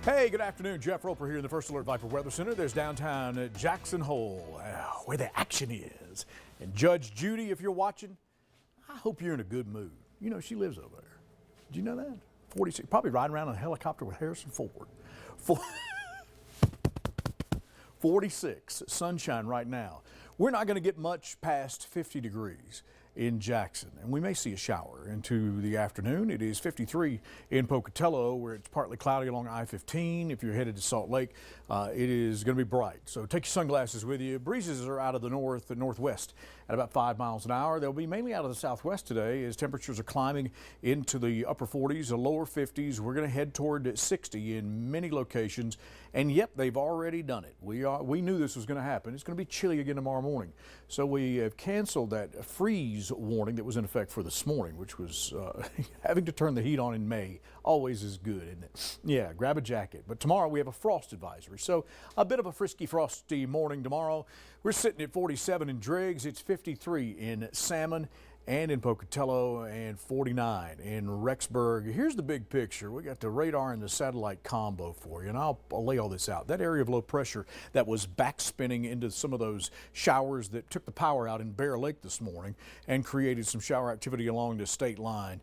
Hey, good afternoon. Jeff Roper here in the First Alert VIPIR Weather Center. There's downtown Jackson Hole, where the action is. And Judge Judy, if you're watching, I hope you're in a good mood. You know, she lives over there. Did you know that? 46, probably riding around in a helicopter with Harrison Ford. 46, sunshine right now. We're not going to get much past 50 degrees in Jackson, and we may see a shower into the afternoon. It is 53 in Pocatello, where it's partly cloudy along I-15. If you're headed to Salt Lake, it is going to be bright. So take your sunglasses with you. Breezes are out of the north and northwest at about 5 miles an hour. They'll be mainly out of the southwest today as temperatures are climbing into the upper 40s, the lower 50s. We're going to head toward 60 in many locations, and yep, they've already done it. We knew this was going to happen. It's going to be chilly again tomorrow morning. So we have canceled that freeze warning that was in effect for this morning, which was having to turn the heat on in May always is good, isn't it? Yeah, grab a jacket. But tomorrow we have a frost advisory. So a bit of a frisky, frosty morning tomorrow. We're sitting at 47 in Driggs. It's 53 in Salmon and in Pocatello, and 49 in Rexburg. Here's the big picture. We got the radar and the satellite combo for you, and I'll lay all this out. That area of low pressure that was backspinning into some of those showers that took the power out in Bear Lake this morning and created some shower activity along the state line,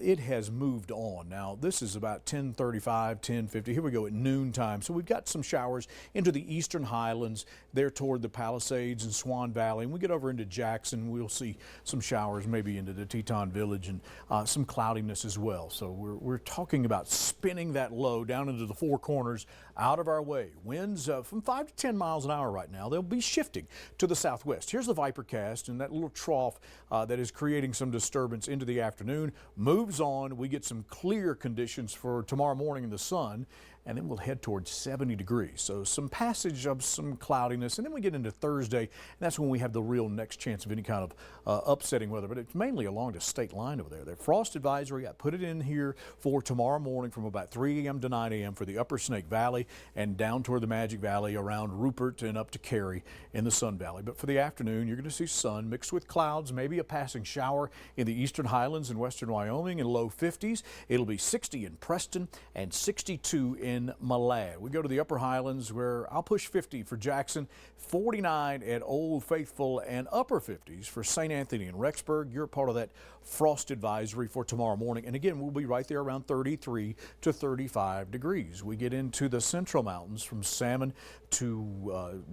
it has moved on. Now, this is about 10:35, 10:50. Here we go at noontime. So we've got some showers into the eastern highlands there toward the Palisades and Swan Valley. And we get over into Jackson, we'll see some showers maybe into the Teton Village and some cloudiness as well. So we're talking about spinning that low down into the Four Corners out of our way. Winds from 5 to 10 miles an hour right now. They'll be shifting to the southwest. Here's the VIPIRcast, and that little trough that is creating some disturbance into the afternoon moves on. We get some clear conditions for tomorrow morning in the sun, and then we'll head towards 70 degrees. So some passage of some cloudiness, and then we get into Thursday, and that's when we have the real next chance of any kind of upsetting weather, but it's mainly along the state line over there. The frost advisory, I put it in here for tomorrow morning from about 3 a.m. to 9 a.m. for the upper Snake Valley and down toward the Magic Valley around Rupert and up to Cary in the Sun Valley. But for the afternoon, you're going to see sun mixed with clouds, maybe a passing shower in the eastern highlands and western Wyoming in low 50s. It'll be 60 in Preston and 62 in Malad. We go to the upper highlands where I'll push 50 for Jackson, 49 at Old Faithful, and upper 50s for St. Anthony and Rexburg. You're part of that frost advisory for tomorrow morning. And again, we'll be right there around 33 to 35 degrees. We get into the central mountains from Salmon to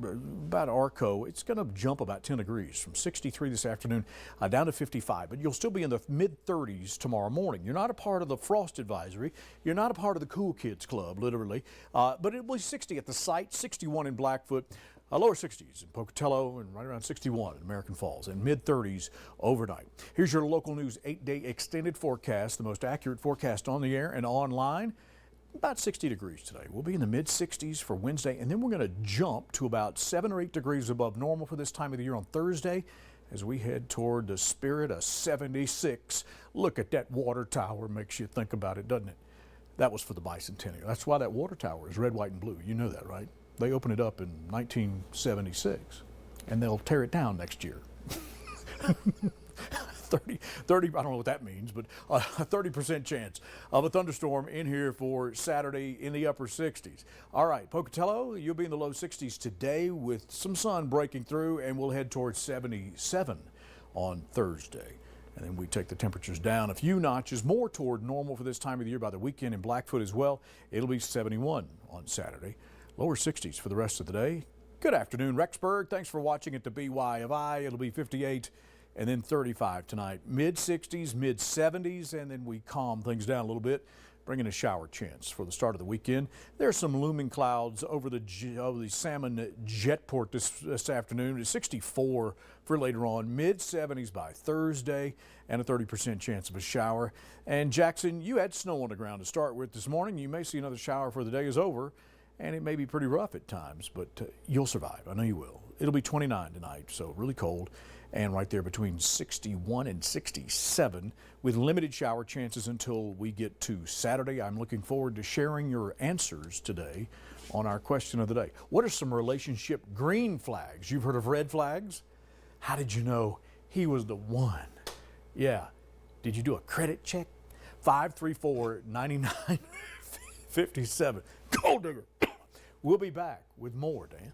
about Arco. It's going to jump about 10 degrees from 63 this afternoon down to 55. But you'll still be in the mid-30s tomorrow morning. You're not a part of the frost advisory. You're not a part of the cool kids club, literally. But it will be 60 at the site, 61 in Blackfoot. Lower 60s in Pocatello and right around 61 in American Falls, and mid-30s overnight. Here's your local news 8-day extended forecast, the most accurate forecast on the air and online. About 60 degrees today. We'll be in the mid-60s for Wednesday, and then we're going to jump to about 7 or 8 degrees above normal for this time of the year on Thursday as we head toward the spirit of 76. Look at that water tower. Makes you think about it, doesn't it? That was for the bicentennial. That's why that water tower is red, white, and blue. You know that, right? They opened it up in 1976, and they'll tear it down next year. 30, I don't know what that means, but a 30% chance of a thunderstorm in here for Saturday in the upper 60s. All right, Pocatello, you'll be in the low 60s today with some sun breaking through, and we'll head towards 77 on Thursday. And then we take the temperatures down a few notches more toward normal for this time of the year by the weekend in Blackfoot as well. It'll be 71 on Saturday. Lower 60s for the rest of the day. Good afternoon, Rexburg. Thanks for watching at the BYFI. It'll be 58 and then 35 tonight. Mid-60s, mid-70s, and then we calm things down a little bit, bringing a shower chance for the start of the weekend. There's some looming clouds over the Salmon Jetport this afternoon. It's 64 for later on, mid-70s by Thursday, and a 30% chance of a shower. And Jackson, you had snow on the ground to start with this morning. You may see another shower before the day is over, and it may be pretty rough at times, but you'll survive. I know you will. It'll be 29 tonight, so really cold, and right there between 61 and 67 with limited shower chances until we get to Saturday. I'm looking forward to sharing your answers today on our question of the day. What are some relationship green flags? You've heard of red flags? How did you know he was the one? Yeah. Did you do a credit check? 534-99 57. Gold digger. We'll be back with more, Dan.